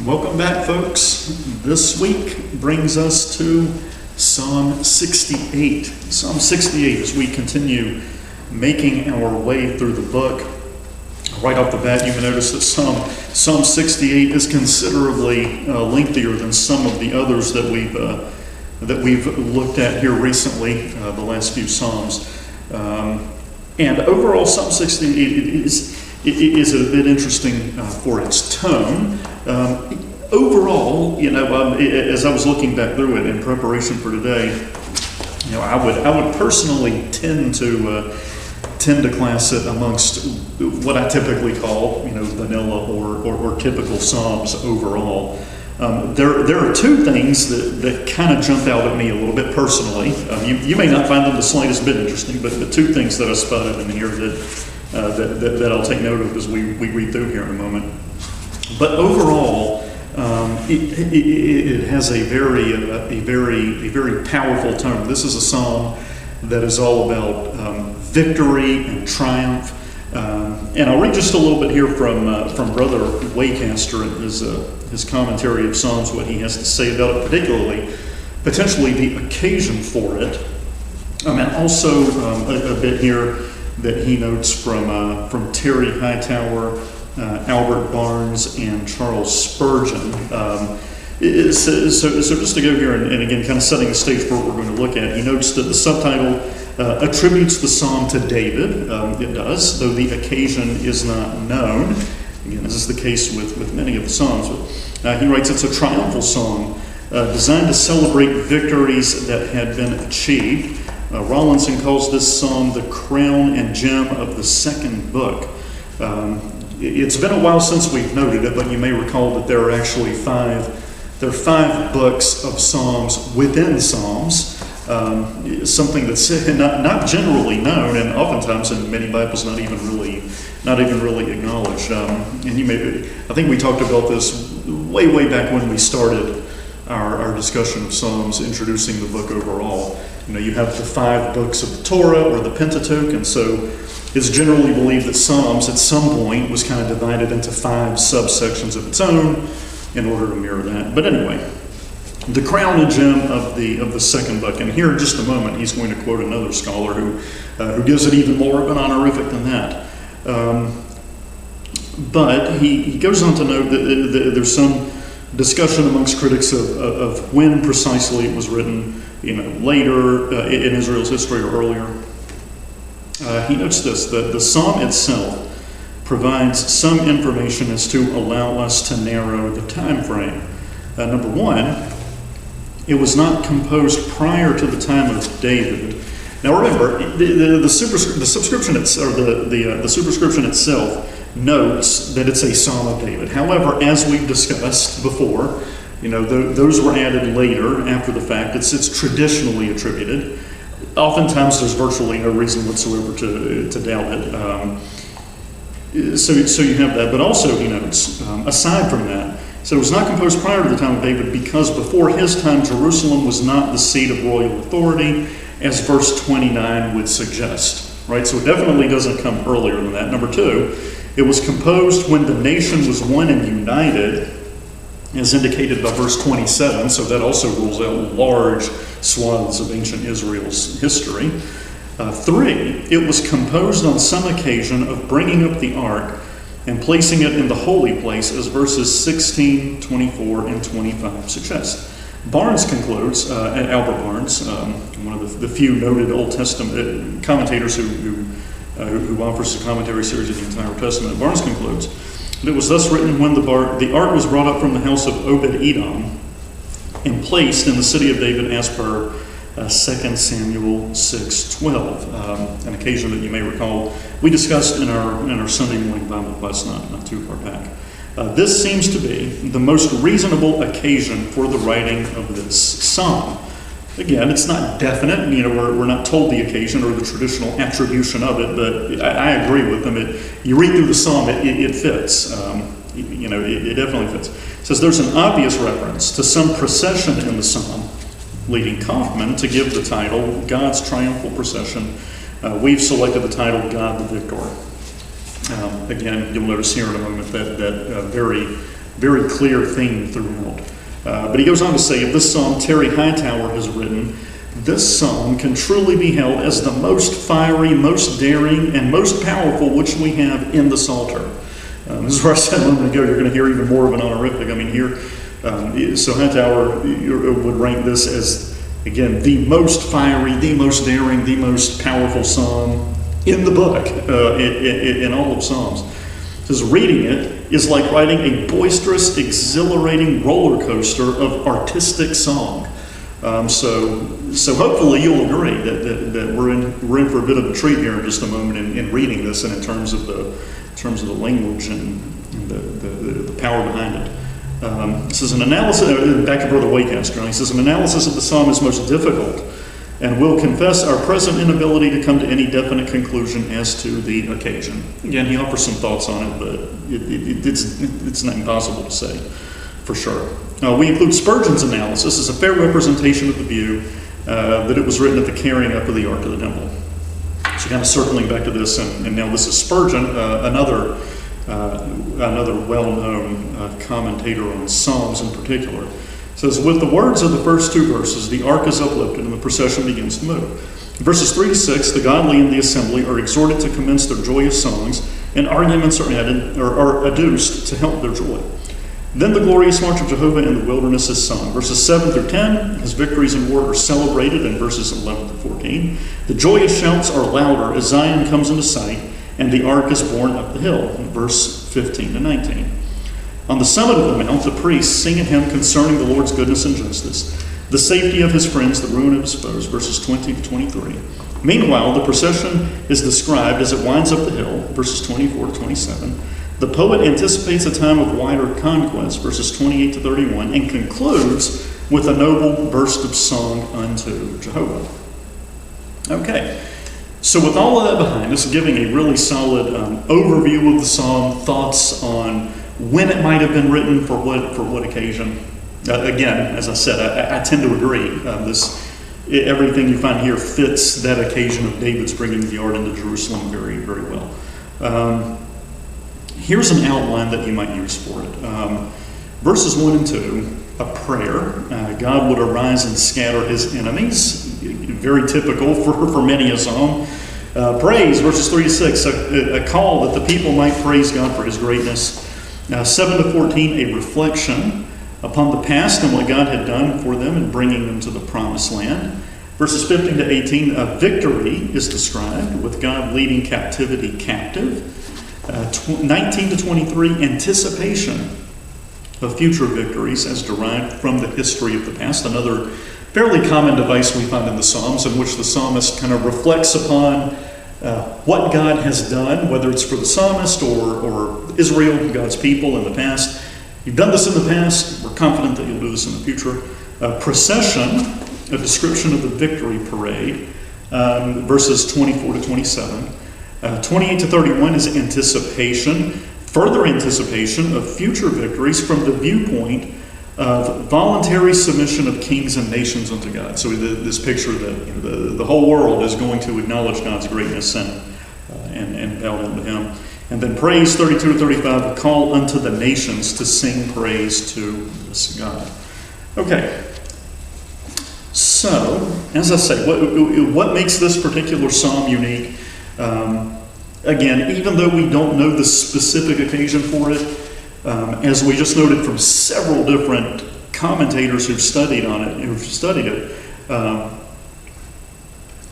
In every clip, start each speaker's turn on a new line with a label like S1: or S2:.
S1: Welcome back, folks. This week brings us to Psalm 68. Psalm 68, as we continue making our way through the book. Right off the bat, you may notice that Psalm 68 is considerably lengthier than some of the others that we've looked at here recently, the last few Psalms. And overall, Psalm 68 is a bit interesting for its tone. Overall, as I was looking back through it in preparation for today, I would personally tend to class it amongst what I typically call, vanilla or typical Psalms overall. There are two things that kind of jump out at me a little bit personally. You may not find them the slightest bit interesting, but the two things that I spotted in here that I'll take note of as we read through here in a moment. But overall, it has a very powerful tone. This is a psalm that is all about victory and triumph. And I'll read just a little bit here from Brother Waycaster in his commentary of Psalms, what he has to say about it, particularly, potentially the occasion for it. And also a bit here that he notes from Terry Hightower, Albert Barnes, and Charles Spurgeon. So just to go here and again kind of setting the stage for what we're going to look at, he notes that the subtitle attributes the psalm to David. It does, though the occasion is not known. Again, this is the case with many of the psalms. He writes it's a triumphal song designed to celebrate victories that had been achieved. Rawlinson calls this psalm the crown and gem of the second book. It's been a while since we've noted it, but you may recall that there are actually five books of Psalms within Psalms, something that's not generally known, and oftentimes in many Bibles not even really acknowledged. I think we talked about this way back when we started our discussion of Psalms, introducing the book overall. You have the 5 books of the Torah or the Pentateuch, and so it's generally believed that Psalms at some point was kind of divided into 5 subsections of its own in order to mirror that. But anyway, the crown and gem of the second book. And here in just a moment, he's going to quote another scholar who gives it even more of an honorific than that. But he goes on to note that there's some discussion amongst critics of when precisely it was written, later in Israel's history or earlier. He notes this, that the psalm itself provides some information as to allow us to narrow the time frame. Number one, it was not composed prior to the time of David. Now remember, the superscription itself notes that it's a psalm of David. However, as we've discussed before, those were added later after the fact. It's traditionally attributed. Oftentimes, there's virtually no reason whatsoever to doubt it. So you have that. But also, he notes, aside from that, so it was not composed prior to the time of David because before his time, Jerusalem was not the seat of royal authority, as verse 29 would suggest. Right? So it definitely doesn't come earlier than that. Number 2, it was composed when the nation was one and united, as indicated by verse 27, so that also rules out large swaths of ancient Israel's history. 3, it was composed on some occasion of bringing up the ark and placing it in the holy place, as verses 16, 24, and 25 suggest. Barnes concludes, Albert Barnes, one of the few noted Old Testament commentators who offers a commentary series of the entire Old Testament, Barnes concludes, it was thus written when the ark was brought up from the house of Obed-Edom and placed in the city of David as per 2 Samuel 6:12, an occasion that you may recall we discussed in our Sunday morning Bible class not too far back. This seems to be the most reasonable occasion for the writing of this psalm. Again, it's not definite. We're not told the occasion or the traditional attribution of it, but I agree with them. You read through the psalm, it fits. It definitely fits. It says there's an obvious reference to some procession in the psalm, leading Kaufman to give the title God's Triumphal Procession. We've selected the title God the Victor. Again, you'll notice here in a moment that very very clear theme throughout. But he goes on to say, of this psalm Terry Hightower has written, this psalm can truly be held as the most fiery, most daring, and most powerful which we have in the Psalter. This is where I said a moment ago, you're going to hear even more of an honorific. I mean, here, so Hightower would rank this as, again, the most fiery, the most daring, the most powerful psalm in the book, in all of Psalms. It says, reading it is like riding a boisterous, exhilarating roller coaster of artistic song. So hopefully you'll agree that we're in for a bit of a treat here in just a moment in reading this, and in terms of the language and the power behind it. This is an analysis. Back to Brother Waycaster. He says an analysis of the psalm is most difficult, and will confess our present inability to come to any definite conclusion as to the occasion. Again, he offers some thoughts on it, but it's not impossible to say for sure. We include Spurgeon's analysis as a fair representation of the view that it was written at the carrying up of the Ark of the Temple. So kind of circling back to this, and now this is Spurgeon, another well-known commentator on Psalms in particular. Says, with the words of the first two verses, the ark is uplifted and the procession begins to move. In verses 3 to 6, the godly in the assembly are exhorted to commence their joyous songs, and arguments are added or are adduced to help their joy. Then the glorious march of Jehovah in the wilderness is sung. Verses 7 through 10, his victories in war are celebrated in verses 11 to 14. The joyous shouts are louder as Zion comes into sight, and the ark is borne up the hill, in verse 15 to 19. On the summit of the mount, the priests sing a hymn concerning the Lord's goodness and justice, the safety of his friends, the ruin of his foes, verses 20 to 23. Meanwhile, the procession is described as it winds up the hill, verses 24 to 27. The poet anticipates a time of wider conquest, verses 28 to 31, and concludes with a noble burst of song unto Jehovah. Okay, so with all of that behind us, giving a really solid overview of the psalm, thoughts on when it might have been written, for what occasion. Again, as I said, I tend to agree. Everything you find here fits that occasion of David's bringing the ark into Jerusalem very, very well. Here's an outline that you might use for it. Verses 1 and 2, a prayer. God would arise and scatter his enemies. Very typical for many a psalm. Praise, verses 3 to 6, a call that the people might praise God for his greatness. 7 to 14, a reflection upon the past and what God had done for them in bringing them to the promised land. Verses 15 to 18, a victory is described with God leading captivity captive. 19 to 23, anticipation of future victories as derived from the history of the past. Another fairly common device we find in the Psalms, in which the psalmist kind of reflects upon what God has done, whether it's for the psalmist or Israel, God's people in the past. You've done this in the past. We're confident that you'll do this in the future. Procession, a description of the victory parade, verses 24 to 27. 28 to 31 is anticipation, further anticipation of future victories from the viewpoint of voluntary submission of kings and nations unto God. So this picture that the whole world is going to acknowledge God's greatness and bow down to him. And then praise, 32 to 35, a call unto the nations to sing praise to this God. Okay. So, as I say, what makes this particular psalm unique? Again, even though we don't know the specific occasion for it, as we just noted from several different commentators who've studied it,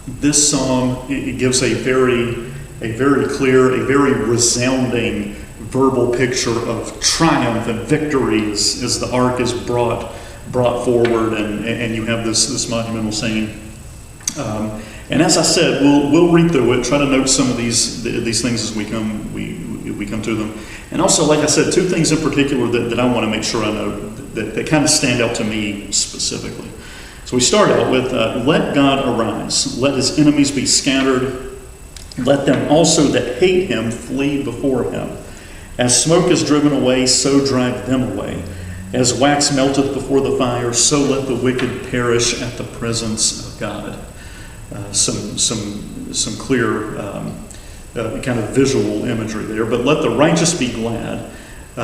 S1: this psalm it gives a very clear, a very resounding verbal picture of triumph and victory as the ark is brought forward, and you have this monumental scene. And as I said, we'll read through it, try to note some of these things as we come to them. And also, like I said, two things in particular that I want to make sure I know that kind of stand out to me specifically. So we start out with, let God arise, let his enemies be scattered, let them also that hate him flee before him. As smoke is driven away, so drive them away. As wax melteth before the fire, so let the wicked perish at the presence of God. Some clear kind of visual imagery there. But let the righteous be glad.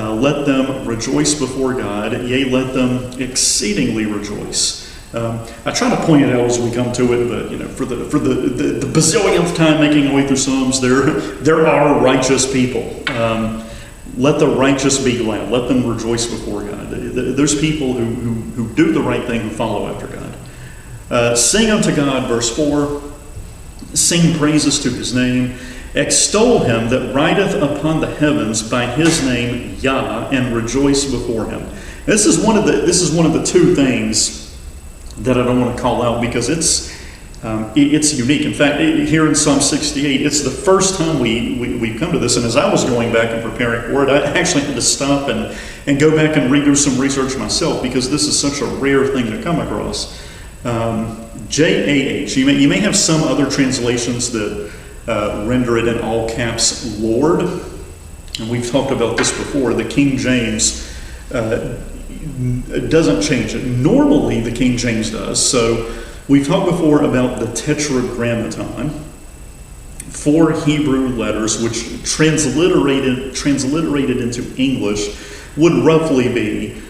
S1: Let them rejoice before God, yea, let them exceedingly rejoice. I try to point it out as we come to it, but for the bazillionth time making our way through Psalms, there are righteous people. Let the righteous be glad. Let them rejoice before God. There's people who do the right thing, who follow after God. Sing unto God, verse 4. Sing praises to his name. Extol him that rideth upon the heavens by his name, Yah, and rejoice before him. This is one of the two things that I don't want to call out because it's unique. In fact, here in Psalm 68, it's the first time we've come to this. And as I was going back and preparing for it, I actually had to stop and go back and redo some research myself because this is such a rare thing to come across. J-A-H. You may have some other translations that render it in all caps, Lord. And we've talked about this before. The King James doesn't change it. Normally, the King James does. So we've talked before about the Tetragrammaton, 4 Hebrew letters, which transliterated into English would roughly be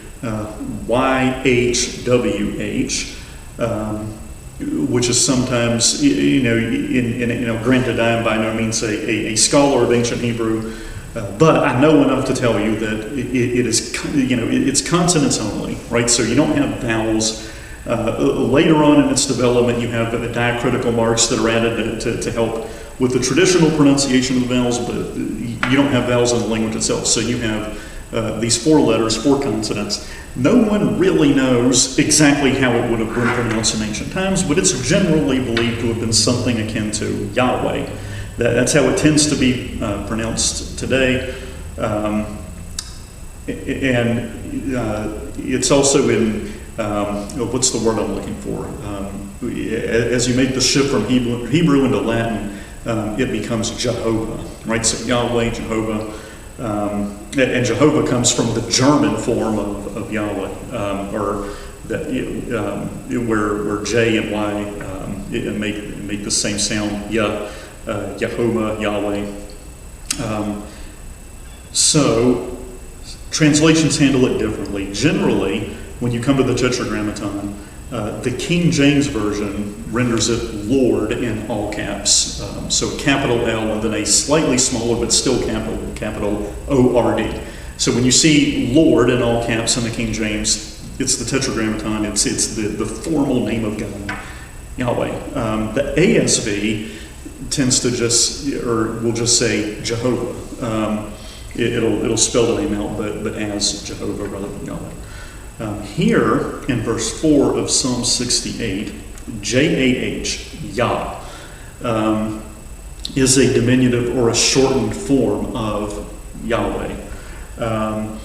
S1: YHWH, which is sometimes, granted, I am by no means a scholar of ancient Hebrew, but I know enough to tell you that it's consonants only, right? So you don't have vowels. Later on in its development, you have diacritical marks that are added to help with the traditional pronunciation of the vowels, but you don't have vowels in the language itself. So you have these 4 letters, 4 consonants. No one really knows exactly how it would have been pronounced in ancient times, but it's generally believed to have been something akin to Yahweh. That's how it tends to be pronounced today. And it's also in, what's the word I'm looking for? As you make the shift from Hebrew into Latin, it becomes Jehovah, right? So Yahweh, Jehovah. And Jehovah comes from the German form of Yahweh, where J and Y make the same sound, Yehovah, Yahweh. So translations handle it differently. Generally, when you come to the Tetragrammaton, the King James Version renders it Lord in all caps. So capital L and then a slightly smaller but still capital O-R-D. So when you see Lord in all caps in the King James, it's the Tetragrammaton. It's the formal name of God, Yahweh. The ASV tends to will just say Jehovah. It'll spell the name out, but as Jehovah rather than Yahweh. Here in verse 4 of Psalm 68, J-A-H, Yah, is a diminutive or a shortened form of Yahweh. And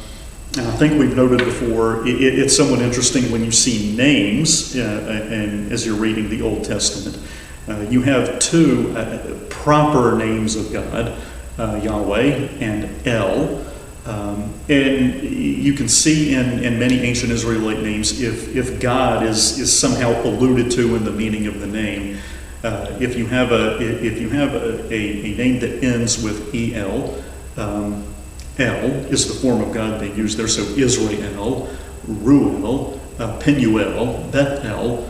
S1: I think we've noted before, it's somewhat interesting when you see names, and as you're reading the Old Testament, you have 2 proper names of God, Yahweh and El. And you can see in many ancient Israelite names, if God is somehow alluded to in the meaning of the name, if you have a name that ends with El, El is the form of God being used there. So Israel, Ruel, Penuel, Bethel.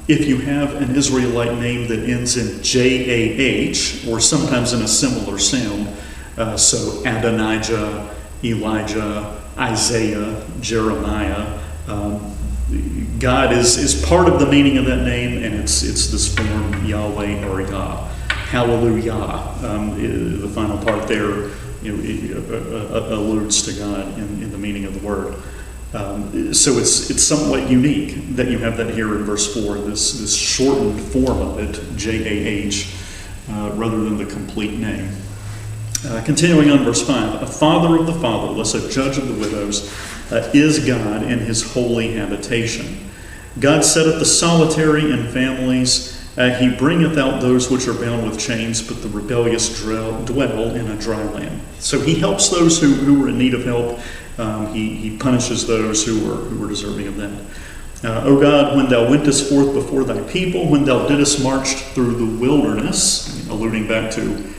S1: If you have an Israelite name that ends in J-A-H, or sometimes in a similar sound, so Adonijah, Elijah, Isaiah, Jeremiah, God is part of the meaning of that name, and it's this form Yahweh or Yah. Hallelujah. The final part there alludes to God in the meaning of the word. So it's somewhat unique that you have that here in verse 4, this shortened form of it, J-A-H, rather than the complete name. Continuing on verse 5, a father of the fatherless, a judge of the widows, is God in his holy habitation. God setteth the solitary in families. He bringeth out those which are bound with chains, but the rebellious dwell in a dry land. So he helps those who are in need of help. He punishes those who are deserving of that. O God, when thou wentest forth before thy people, when thou didst march through the wilderness, alluding back to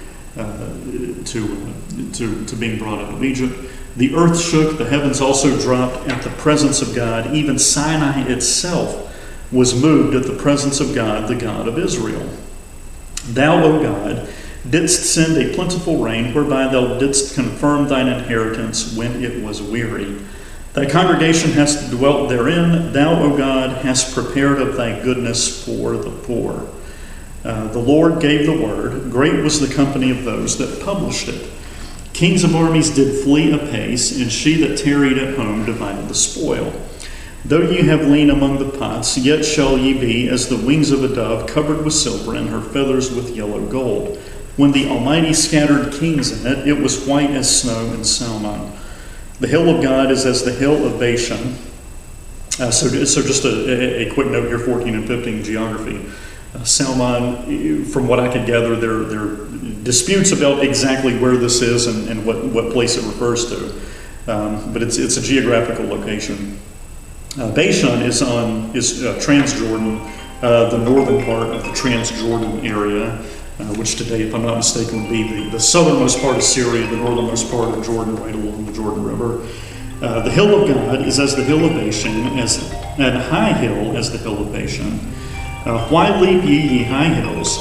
S1: being brought out of Egypt, The earth shook, the heavens also dropped at the presence of God. Even Sinai itself was moved at the presence of God, the God of Israel. Thou, O God, didst send a plentiful rain, whereby thou didst confirm thine inheritance when it was weary. Thy congregation hast dwelt therein. Thou, O God, hast prepared of thy goodness for the poor. The Lord gave the word. Great was the company of those that published it. Kings of armies did flee apace, and she that tarried at home divided the spoil. Though ye have lain among the pots, yet shall ye be as the wings of a dove covered with silver, and her feathers with yellow gold. When the Almighty scattered kings in it, it was white as snow in Salmon. The hill of God is as the hill of Bashan. So just a quick note here, 14 and 15 geography. Salmon, from what I could gather, there are disputes about exactly where this is and what place it refers to. But it's a geographical location. Bashan is Transjordan, the northern part of the Transjordan area, which today, if I'm not mistaken, would be the southernmost part of Syria, the northernmost part of Jordan, right along the Jordan River. The hill of God is as the hill of Bashan, and high hill as the hill of Bashan. Why leap ye high hills?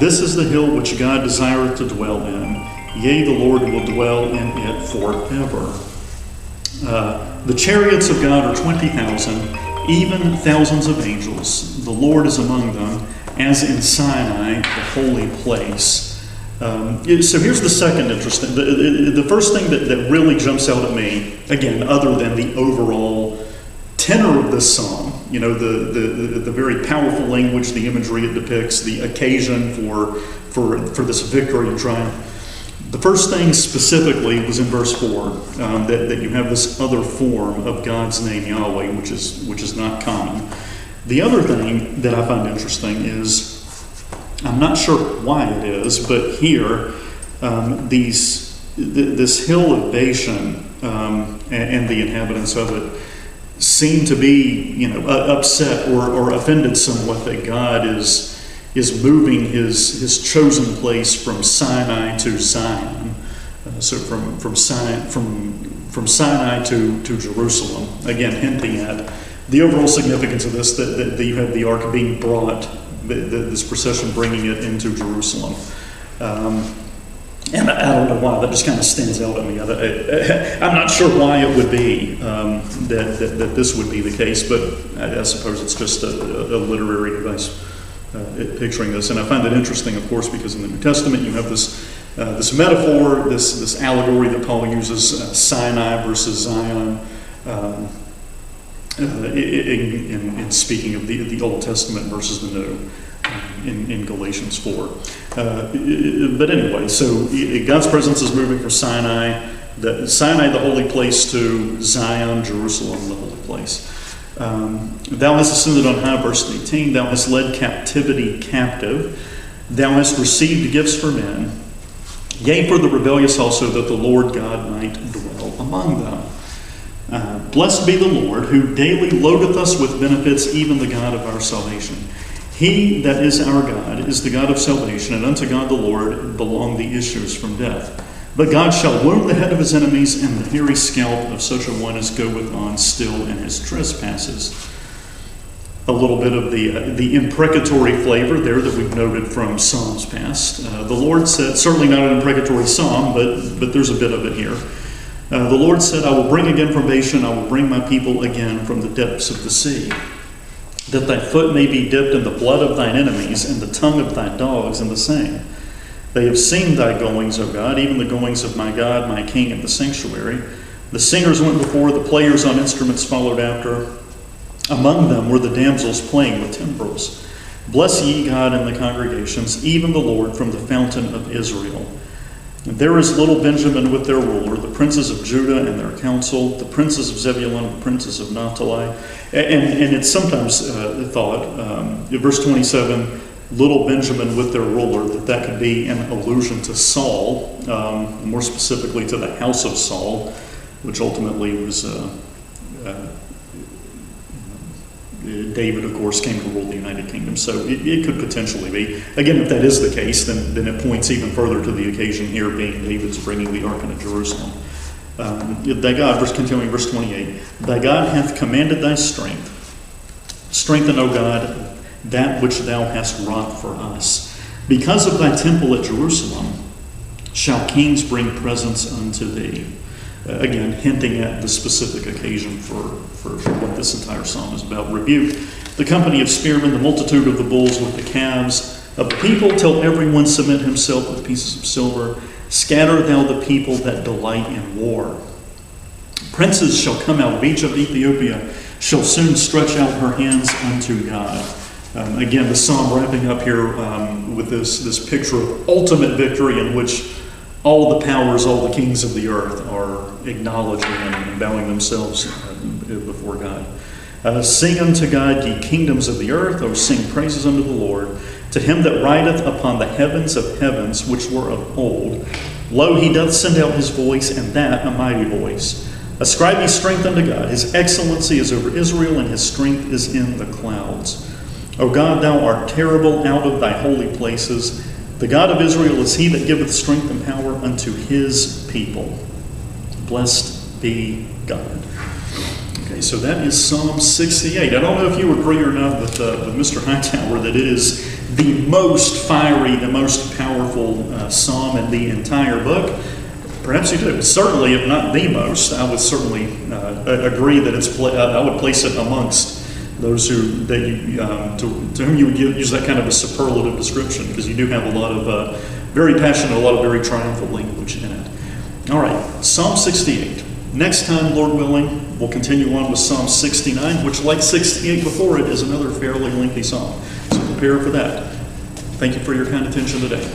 S1: This is the hill which God desireth to dwell in. Yea, the Lord will dwell in it forever. The chariots of God are 20,000, even thousands of angels. The Lord is among them, as in Sinai, the holy place. So here's the second interesting. The first thing that really jumps out at me, again, other than the overall tenor of this psalm, the very powerful language, the imagery it depicts, the occasion for this victory and triumph. The first thing specifically was in verse 4, that you have this other form of God's name, Yahweh, which is not common. The other thing that I find interesting is, I'm not sure why it is, but here, this hill of Bashan and the inhabitants of it seem to be, upset or offended somewhat that God is moving his chosen place from Sinai to Zion. So from Sinai to Jerusalem. Again, hinting at the overall significance of this, that you have the ark being brought, this procession bringing it into Jerusalem. And I don't know why, that just kind of stands out at me. I'm not sure why it would be that this would be the case, but I suppose it's just a literary device picturing this. And I find it interesting, of course, because in the New Testament you have this metaphor, this allegory that Paul uses, Sinai versus Zion, in speaking of the Old Testament versus the New. In Galatians 4. But anyway, so God's presence is moving from Sinai, the holy place, to Zion, Jerusalem, the holy place. Thou hast ascended on high, verse 18. Thou hast led captivity captive. Thou hast received gifts for men. Yea, for the rebellious also, that the Lord God might dwell among them. Blessed be the Lord, who daily loadeth us with benefits, even the God of our salvation. He that is our God is the God of salvation, and unto God the Lord belong the issues from death. But God shall wound the head of his enemies, and the hairy scalp of such a one as goeth on still in his trespasses. A little bit of the imprecatory flavor there that we've noted from Psalms past. The Lord said, certainly not an imprecatory psalm, but there's a bit of it here. The Lord said, I will bring again from Bashan, I will bring my people again from the depths of the sea. That thy foot may be dipped in the blood of thine enemies, and the tongue of thy dogs in the same. They have seen thy goings, O God, even the goings of my God, my King, in the sanctuary. The singers went before, the players on instruments followed after. Among them were the damsels playing with timbrels. Bless ye God in the congregations, even the Lord from the fountain of Israel. There is little Benjamin with their ruler, the princes of Judah and their council, the princes of Zebulun, the princes of Naphtali. And it's sometimes thought, in verse 27, little Benjamin with their ruler, that could be an allusion to Saul, more specifically to the house of Saul, which ultimately was David, of course, came to rule the United Kingdom. So it could potentially be. Again, if that is the case, then it points even further to the occasion here being David's bringing the ark into Jerusalem. Thy God, continuing verse 28, thy God hath commanded thy strength. Strengthen, O God, that which thou hast wrought for us. Because of thy temple at Jerusalem shall kings bring presents unto thee. Again, hinting at the specific occasion for what this entire psalm is about. Rebuke the company of spearmen, the multitude of the bulls with the calves of the people, till everyone submit himself with pieces of silver. Scatter thou the people that delight in war. Princes shall come out of Egypt. Ethiopia shall soon stretch out her hands unto God. Again, the psalm wrapping up here with this picture of ultimate victory in which all the powers, all the kings of the earth are acknowledging and bowing themselves before God. Sing unto God, ye kingdoms of the earth, or sing praises unto the Lord. To him that rideth upon the heavens of heavens, which were of old. Lo, he doth send out his voice, and that a mighty voice. Ascribe ye strength unto God. His excellency is over Israel, and his strength is in the clouds. O God, thou art terrible out of thy holy places. The God of Israel is he that giveth strength and power unto his people. Blessed be God. Okay, so that is Psalm 68. I don't know if you agree or not with Mr. Hightower that it is the most fiery, the most powerful psalm in the entire book. Perhaps you do. Certainly, if not the most, I would certainly agree that I would place it amongst those to whom you would use that kind of a superlative description, because you do have a lot of very passionate, a lot of very triumphal language in it. All right, Psalm 68. Next time, Lord willing, we'll continue on with Psalm 69, which, like 68 before it, is another fairly lengthy psalm. So prepare for that. Thank you for your kind attention today.